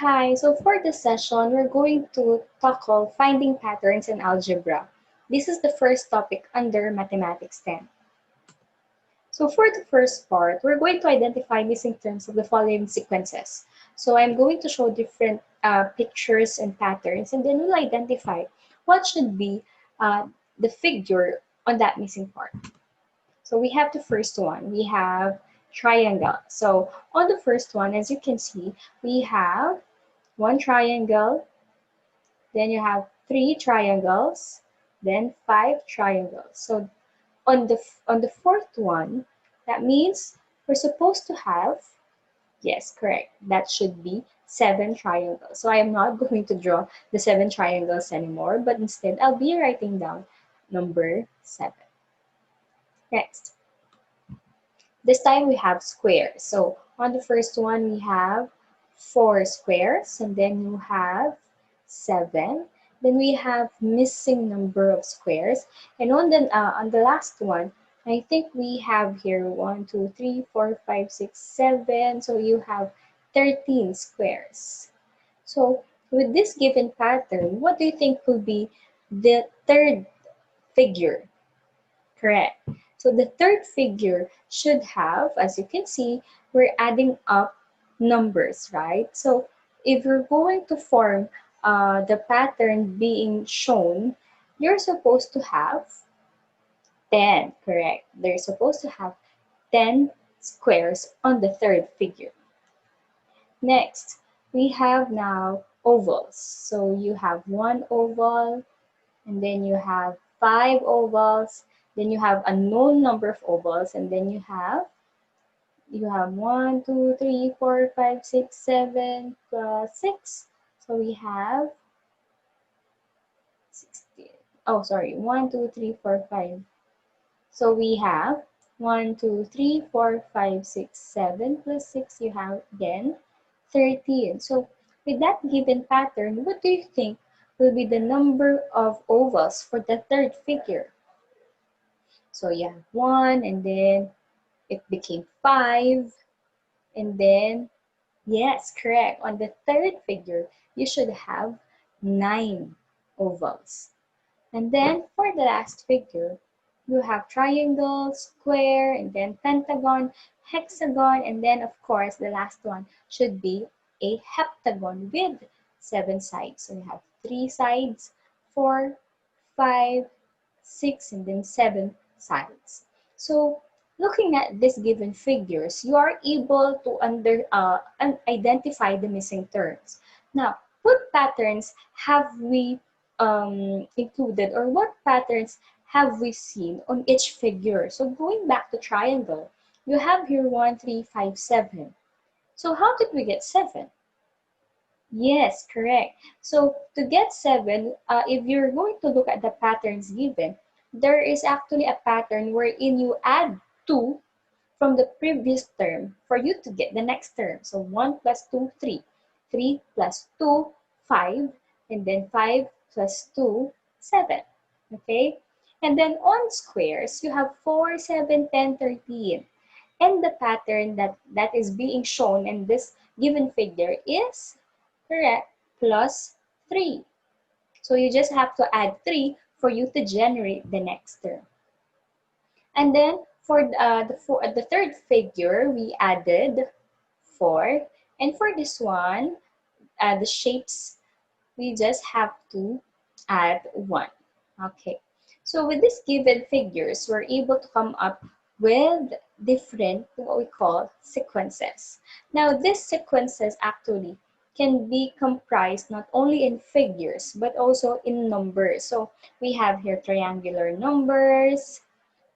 Hi, so for this session, we're going to tackle finding patterns in algebra. This is the first topic under Mathematics 10. So for the first part, we're going to identify missing terms of the following sequences. So I'm going to show different pictures and patterns, and then we'll identify what should be the figure on that missing part. So we have the first one. We have triangle. So on the first one, as you can see, we have one triangle, then you have three triangles, then five triangles. So on the fourth one, that means we're supposed to have, yes, correct, that should be seven triangles. So I am not going to draw the seven triangles anymore, but instead I'll be writing down number seven. Next, this time we have squares. So on the first one, we have four squares, and then you have seven. Then we have missing number of squares. And on the last one, I think we have here 1, 2, 3, 4, 5, 6, 7. So you have 13 squares. So with this given pattern, what do you think will be the third figure? Correct. So the third figure should have, as you can see, we're adding up numbers, right? So if you're going to form the pattern being shown, you're supposed to have 10, correct? They're supposed to have 10 squares on the third figure. Next, we have now ovals. So you have one oval, and then you have five ovals, then you have a known number of ovals, and then you have 1, 2, 3, 4, 5, 6, 7 plus 6. So we have 16. Oh, sorry, 1, 2, 3, 4, 5. So we have 1, 2, 3, 4, 5, 6, 7 plus 6. You have again 13. So with that given pattern, what do you think will be the number of ovals for the third figure? So you have 1, and then it became 5, and then, yes, correct. On the third figure, you should have 9 ovals. And then for the last figure, you have triangle, square, and then pentagon, hexagon, and then of course the last one should be a heptagon with 7 sides. So you have 3 sides, 4, 5, 6, and then 7 sides. So looking at these given figures, you are able to identify the missing terms. Now, what patterns have we included, or what patterns have we seen on each figure? So going back to triangle, you have here 1, 3, 5, 7. So how did we get 7? Yes, correct. So to get 7, if you're going to look at the patterns given, there is actually a pattern wherein you add 2 from the previous term for you to get the next term. So 1 plus 2, 3. 3 plus 2, 5. And then 5 plus 2, 7. Okay? And then on squares, you have 4, 7, 10, 13. And the pattern that is being shown in this given figure is, correct, plus 3. So you just have to add 3 for you to generate the next term. And then for the third figure, we added 4. And for this one, the shapes, we just have to add 1. Okay. So with these given figures, we're able to come up with different, what we call, sequences. Now, these sequences actually can be comprised not only in figures, but also in numbers. So we have here triangular numbers,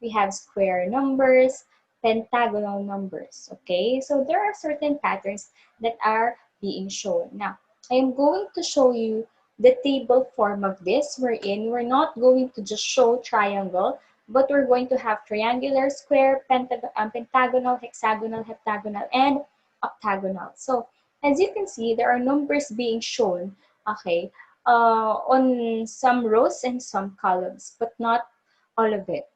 we have square numbers, pentagonal numbers, okay? So there are certain patterns that are being shown. Now, I am going to show you the table form of this. We're not going to just show triangle, but we're going to have triangular, square, pentagonal, hexagonal, heptagonal, and octagonal. So as you can see, there are numbers being shown, okay, on some rows and some columns, but not all of it,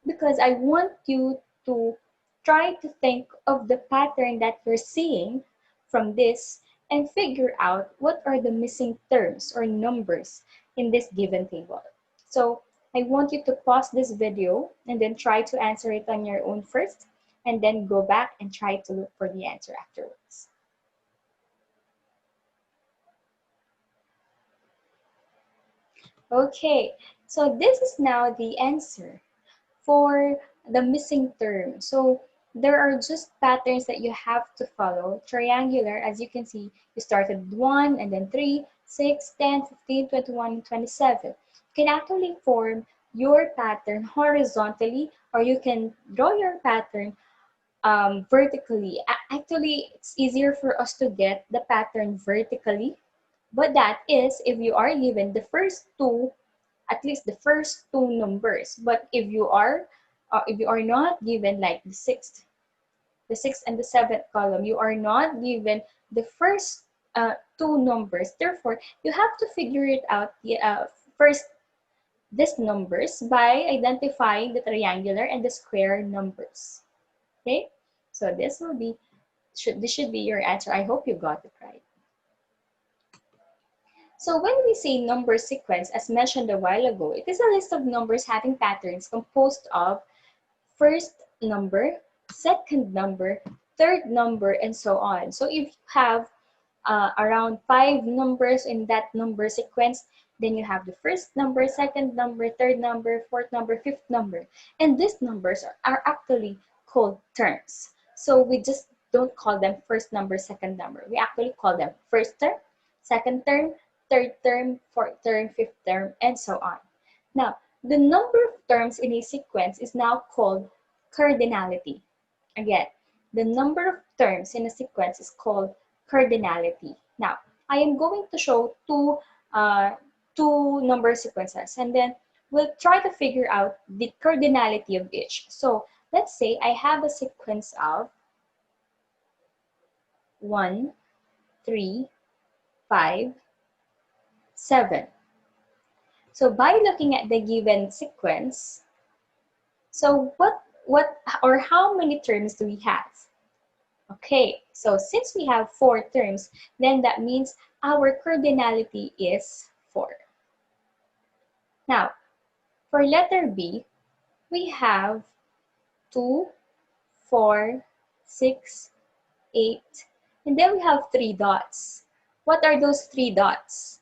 because I want you to try to think of the pattern that you're seeing from this, and figure out what are the missing terms or numbers in this given table. So I want you to pause this video and then try to answer it on your own first, and then go back and try to look for the answer afterwards. Okay, so this is now the answer for the missing term. So there are just patterns that you have to follow. Triangular, as you can see, you started 1 and then 3, 6, 10, 15, 21, 27. You can actually form your pattern horizontally, or you can draw your pattern vertically. Actually, it's easier for us to get the pattern vertically, but that is if you are given the first two, at least the first two numbers. But if you are not given like the sixth and the seventh column, you are not given the first two numbers. Therefore, you have to figure it out first these numbers by identifying the triangular and the square numbers. Okay, so this should be your answer. I hope you got it right. So when we say number sequence, as mentioned a while ago, it is a list of numbers having patterns composed of first number, second number, third number, and so on. So if you have around 5 numbers in that number sequence, then you have the first number, second number, third number, fourth number, fifth number. And these numbers are actually called terms. So we just don't call them first number, second number. We actually call them first term, second term, third term, fourth term, fifth term, and so on. Now, the number of terms in a sequence is now called cardinality. Again, the number of terms in a sequence is called cardinality. Now, I am going to show two number sequences, and then we'll try to figure out the cardinality of each. So let's say I have a sequence of 1, 3, 5, 7. So by looking at the given sequence, so what or how many terms do we have? Okay, so since we have 4 terms, then that means our cardinality is 4. Now, for letter B, we have 2, 4, 6, 8, and then we have 3 dots. What are those 3 dots?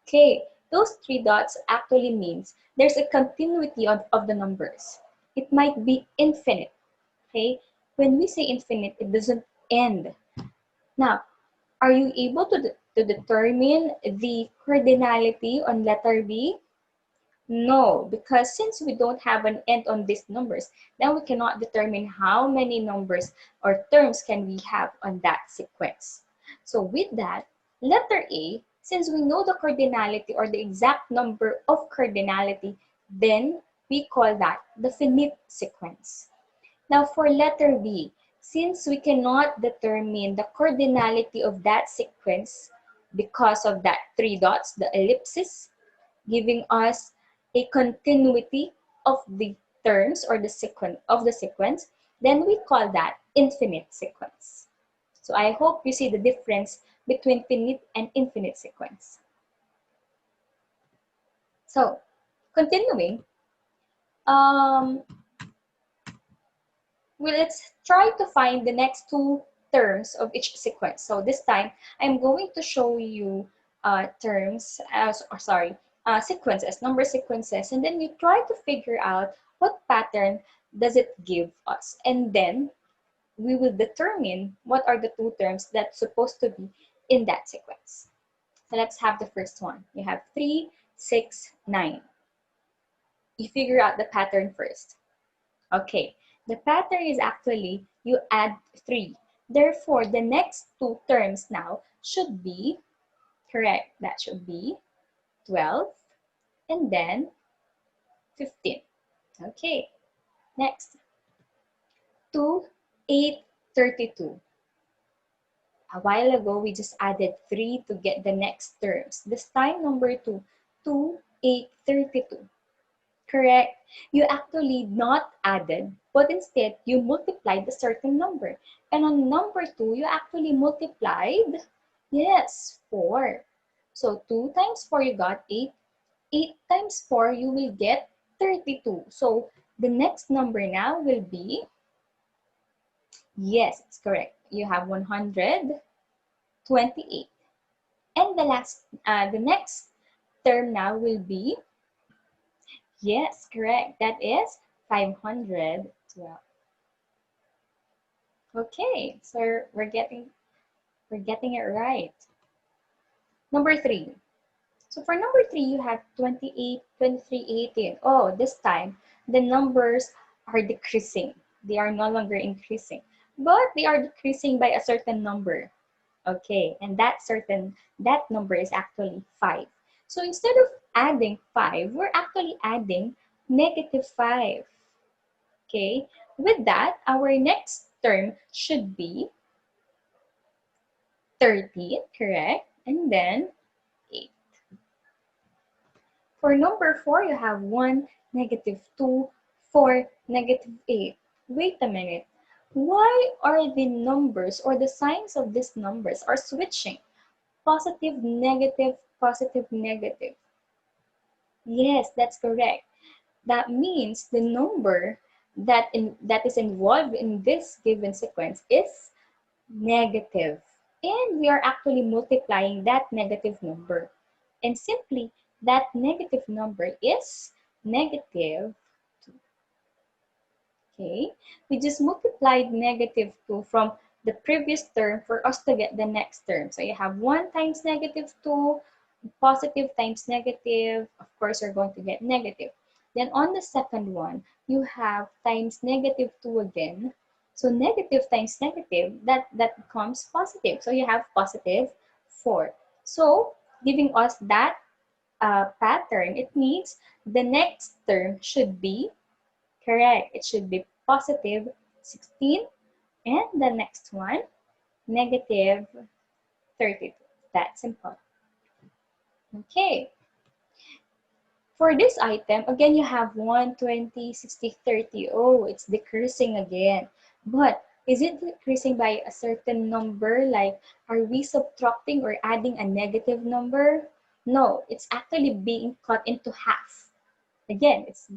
Okay, those 3 dots actually means there's a continuity of the numbers. It might be infinite, okay? When we say infinite, it doesn't end. Now, are you able to determine the cardinality on letter B? No, because since we don't have an end on these numbers, then we cannot determine how many numbers or terms can we have on that sequence. So with that, letter A, since we know the cardinality or the exact number of cardinality, then we call that the finite sequence. Now for letter B, since we cannot determine the cardinality of that sequence because of that 3 dots, the ellipsis, giving us a continuity of the terms or the sequence, then we call that infinite sequence. So I hope you see the difference between finite and infinite sequence. So continuing, let's try to find the next 2 terms of each sequence. So this time, I'm going to show you sequences, number sequences, and then you try to figure out what pattern does it give us. And then we will determine what are the 2 terms that's supposed to be in that sequence. So let's have the first one. You have 3, 6, 9. You figure out the pattern first. Okay, the pattern is actually you add 3. Therefore, the next 2 terms now should be correct. That should be 12 and then 15. Okay, next. 2, 8, 32. A while ago, we just added 3 to get the next terms. This time, number 2, 2, 8, 32. Correct. You actually not added, but instead you multiplied a certain number. And on number 2, you actually multiplied Yes, 4. So 2 times 4, you got 8. 8 times 4, you will get 32. So the next number now will be, yes, it's correct. You have 128. And the next term now will be, yes, correct. That is 512. Okay, so we're getting it right. Number 3. So for number 3, you have 28, 23, 18. Oh, this time the numbers are decreasing. They are no longer increasing, but they are decreasing by a certain number. Okay, and that number is actually 5. So instead of adding 5, we're actually adding -5. Okay, with that, our next term should be 13, correct? And then 8. For number 4, you have 1, -2, 4, -8. Wait a minute. Why are the numbers or the signs of these numbers are switching? Positive, negative, positive, negative. Yes, that's correct. That means the number that is involved in this given sequence is negative. And we are actually multiplying that negative number. And simply, that negative number is negative 2. Okay? We just multiplied negative 2 from the previous term for us to get the next term. So you have 1 times -2, positive times negative, of course, you're going to get negative. Then on the second one, you have times -2 again. So negative times negative, that becomes positive. So you have positive 4. So giving us that pattern, it means the next term should be correct. It should be positive 16 and the next one, negative 32. That's simple. Okay. For this item, again, you have 1, 20, 60, 30. Oh, it's decreasing again. But is it decreasing by a certain number? Like, are we subtracting or adding a negative number? No, it's actually being cut into half. Again, it's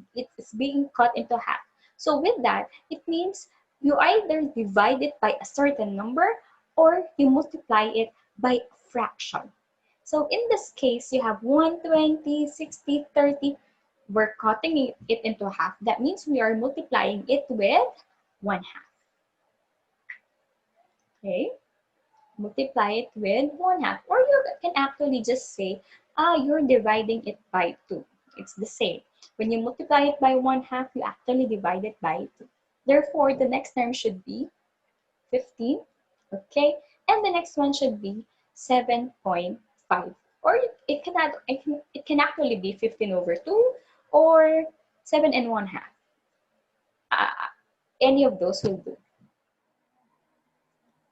being cut into half. So with that, it means you either divide it by a certain number or you multiply it by a fraction. So in this case, you have 120, 60, 30. We're cutting it into half. That means we are multiplying it with 1/2. Okay? Multiply it with 1/2. Or you can actually just say, you're dividing it by 2. It's the same. When you multiply it by 1/2, you actually divide it by 2. Therefore, the next term should be 15. Okay? And the next one should be 7.5. Or it can actually be 15/2 or 7 1/2. Uh, any of those will do.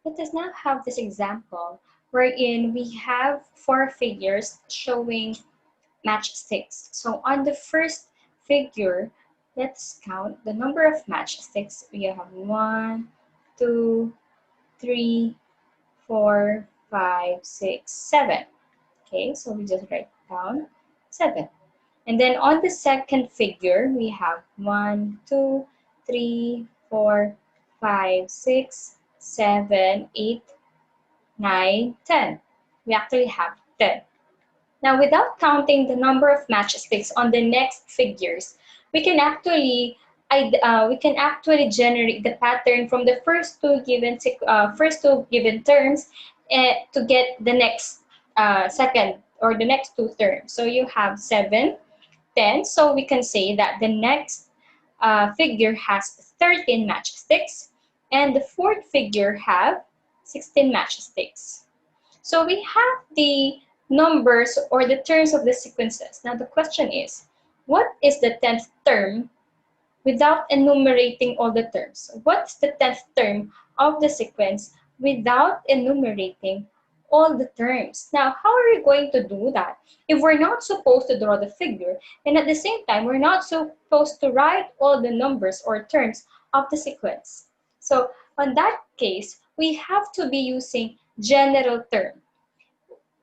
Let us now have this example wherein we have 4 figures showing matchsticks. So on the first figure, let's count the number of matchsticks. We have 1, 2, 3, 4, 5, 6, 7. Okay, so we just write down 7. And then on the second figure, we have 1, 2, 3, 4, 5, 6, 7, 8, 9, 10. We actually have 10. Now, without counting the number of matchsticks on the next figures, we can actually generate the pattern from the first two given terms to get the next second or the next two terms. So you have 7, 10. So we can say that the next figure has 13 matchsticks, and the fourth figure have 16 matchsticks. So we have the numbers or the terms of the sequences. Now the question is, what is the 10th term without enumerating all the terms? What's the 10th term of the sequence without enumerating all the terms? Now, how are we going to do that if we're not supposed to draw the figure and at the same time we're not supposed to write all the numbers or terms of the sequence? So, on that case, we have to be using general term.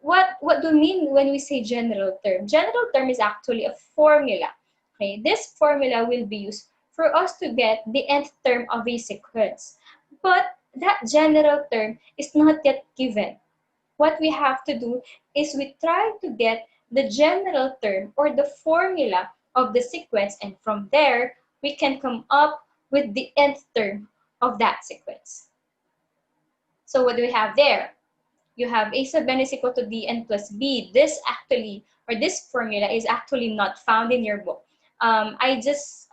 what do we mean when we say general term? General term is actually a formula. Okay, this formula will be used for us to get the nth term of a sequence. But that general term is not yet given. What we have to do is we try to get the general term or the formula of the sequence, and from there, we can come up with the nth term of that sequence. So what do we have there? You have a sub n is equal to dn plus b. This actually, or this formula is actually not found in your book. I just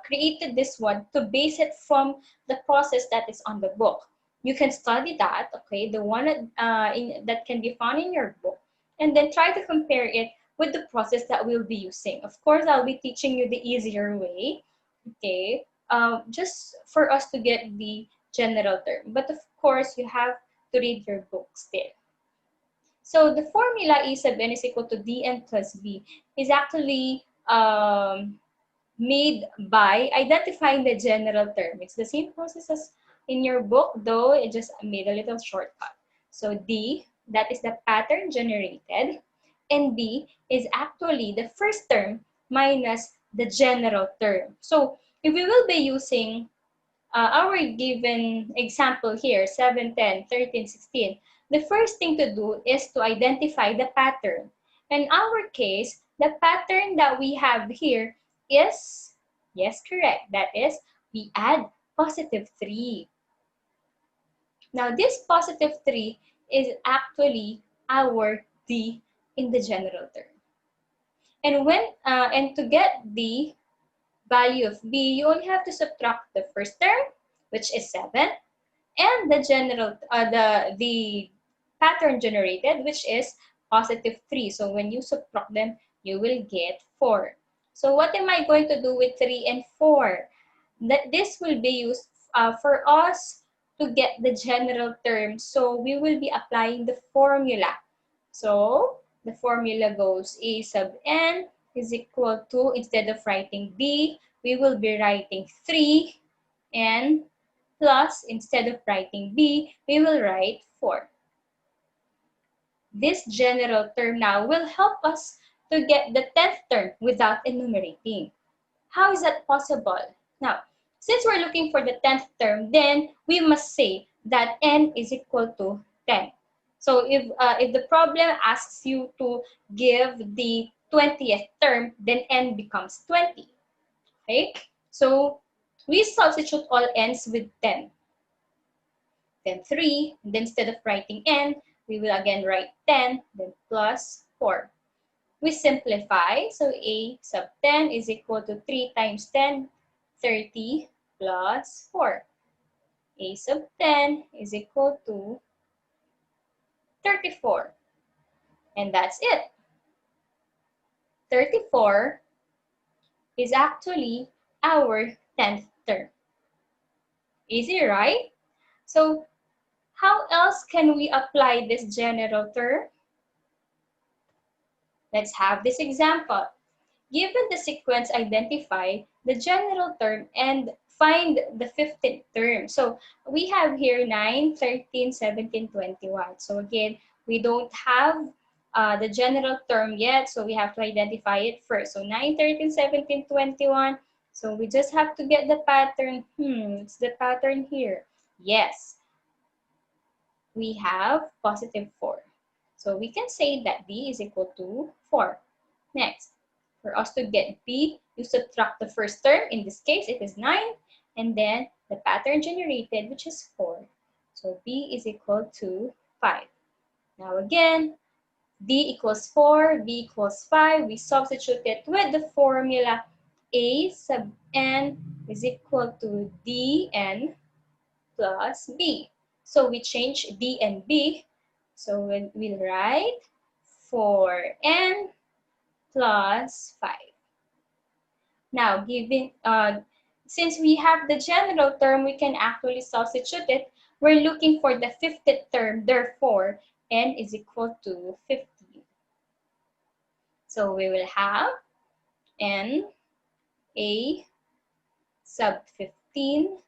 created this one to base it from the process that is on the book. You can study that, okay, the one that can be found in your book, and then try to compare it with the process that we'll be using. Of course, I'll be teaching you the easier way, okay, just for us to get the general term. But of course, you have to read your book still. So the formula A sub n is equal to dn plus b is actually made by identifying the general term. It's the same process as in your book, though it just made a little shortcut. So D, that is the pattern generated, and B is actually the first term minus the general term. So if we will be using our given example here, 7, 10, 13, 16, the first thing to do is to identify the pattern. In our case, the pattern that we have here is, yes, correct, that is, we add positive 3. Now, this positive 3 is actually our D in the general term. And to get the value of B, you only have to subtract the first term, which is 7, and the pattern generated, which is positive 3. So when you subtract them, you will get 4. So what am I going to do with 3 and 4? This will be used for us to get the general term. So we will be applying the formula. So the formula goes A sub n is equal to, instead of writing B, we will be writing 3 and plus, instead of writing B, we will write 4. This general term now will help us to get the 10th term without enumerating. How is that possible? Now, since we're looking for the 10th term, then we must say that n is equal to 10. So if the problem asks you to give the 20th term, then n becomes 20. Okay? So we substitute all n's with 10. Then 3, and then instead of writing n, we will again write 10, then plus 4. We simplify, so A sub 10 is equal to 3 times 10, 30 plus 4. A sub 10 is equal to 34. And that's it. 34 is actually our 10th term. Easy, right? So how else can we apply this general term? Let's have this example. Given the sequence, identify the general term and find the 15th term. So we have here 9, 13, 17, 21. So again, we don't have the general term yet, so we have to identify it first. So 9, 13, 17, 21. So we just have to get the pattern. It's the pattern here. Yes, we have positive 4. So we can say that D is equal to 4. Next, for us to get B, you subtract the first term. In this case, it is 9. And then the pattern generated, which is 4. So B is equal to 5. Now again, D equals 4, B equals 5. We substitute it with the formula A sub n is equal to dn plus B. So we change D and B. So we'll write 4n plus 5. Now, since we have the general term, we can actually substitute it. We're looking for the 50th term, therefore, n is equal to 15. So we will have n a sub 15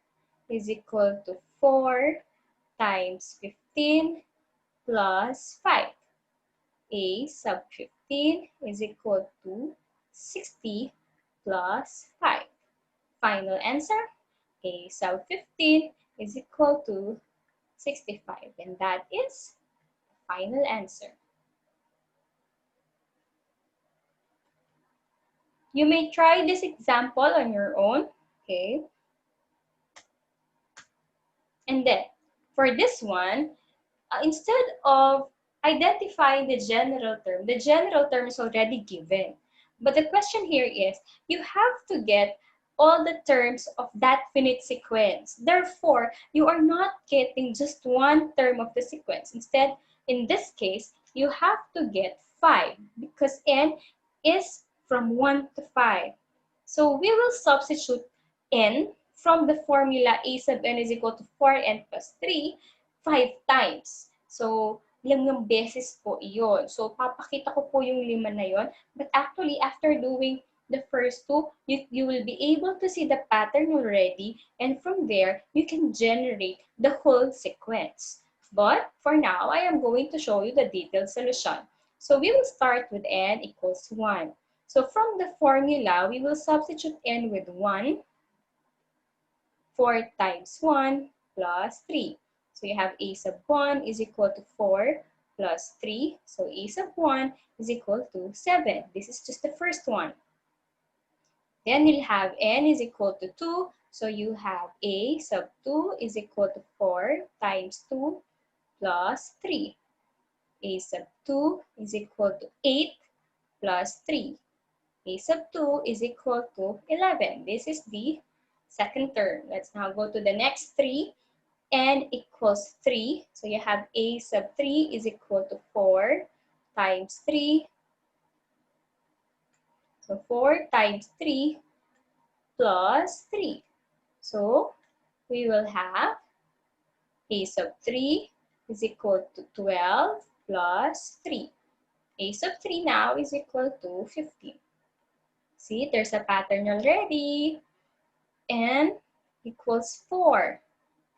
is equal to 4 times 15 plus 5. a sub 15 is equal to 60 plus 5. Final answer, a sub 15 is equal to 65. And that is the final answer. You may try this example on your own, okay? And then, for this one, instead of identifying the general term is already given. But the question here is, you have to get all the terms of that finite sequence. Therefore, you are not getting just one term of the sequence. Instead, in this case, you have to get 5 because n is from 1 to 5. So we will substitute n from the formula a sub n is equal to 4n plus 3 5 times. So, limang beses po iyon. So, papakita ko po yung 5 na yon. But actually, after doing the first two, you will be able to see the pattern already. And from there, you can generate the whole sequence. But for now, I am going to show you the detailed solution. So, we will start with n equals 1. So, from the formula, we will substitute n with 1. 4 times 1 plus 3. So you have a sub 1 is equal to 4 plus 3. So a sub 1 is equal to 7. This is just the first one. Then you'll have n is equal to 2. So you have a sub 2 is equal to 4 times 2 plus 3. A sub 2 is equal to 8 plus 3. A sub 2 is equal to 11. This is the second term. Let's now go to the next 3. N equals 3. So you have a sub 3 is equal to 4 times 3. So 4 times 3 plus 3. So we will have a sub 3 is equal to 12 plus 3. A sub 3 now is equal to 15. See, there's a pattern already. N equals 4.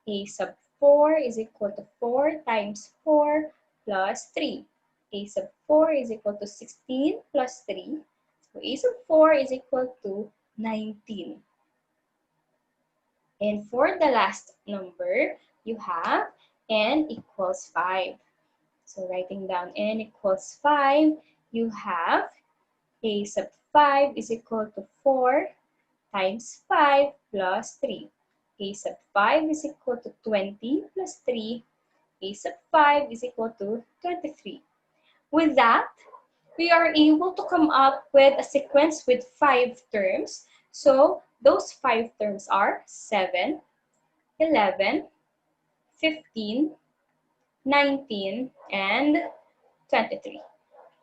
A sub 4 is equal to 4 times 4 plus 3. A sub 4 is equal to 16 plus 3. So A sub 4 is equal to 19. And for the last number, you have n equals 5. So writing down n equals 5, you have a sub 5 is equal to 4 times 5 plus 3. A sub 5 is equal to 20 plus 3. A sub 5 is equal to 23. With that, we are able to come up with a sequence with 5 terms. So those 5 terms are 7, 11, 15, 19, and 23.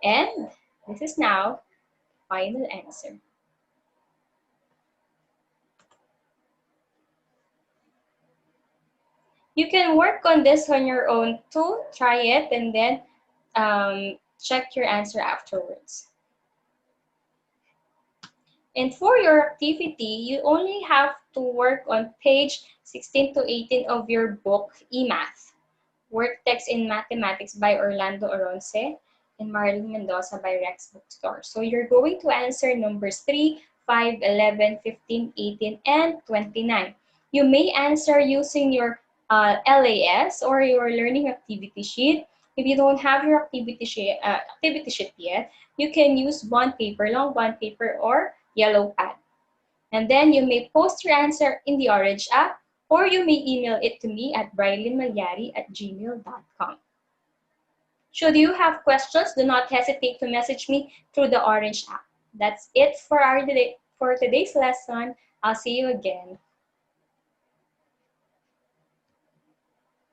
And this is now final answer. You can work on this on your own too. Try it and then check your answer afterwards. And for your activity, you only have to work on page 16 to 18 of your book, eMath. Work Text in Mathematics by Orlando Oronce and Marlene Mendoza by Rex Bookstore. So you're going to answer numbers 3, 5, 11, 15, 18, and 29. You may answer using your LAS or your learning activity sheet. If you don't have your activity sheet yet, you can use bond paper, long bond paper, or yellow pad. And then you may post your answer in the Orange app, or you may email it to me at brylinmalyari@gmail.com. Should you have questions, do not hesitate to message me through the Orange app. That's it for today's lesson. I'll see you again.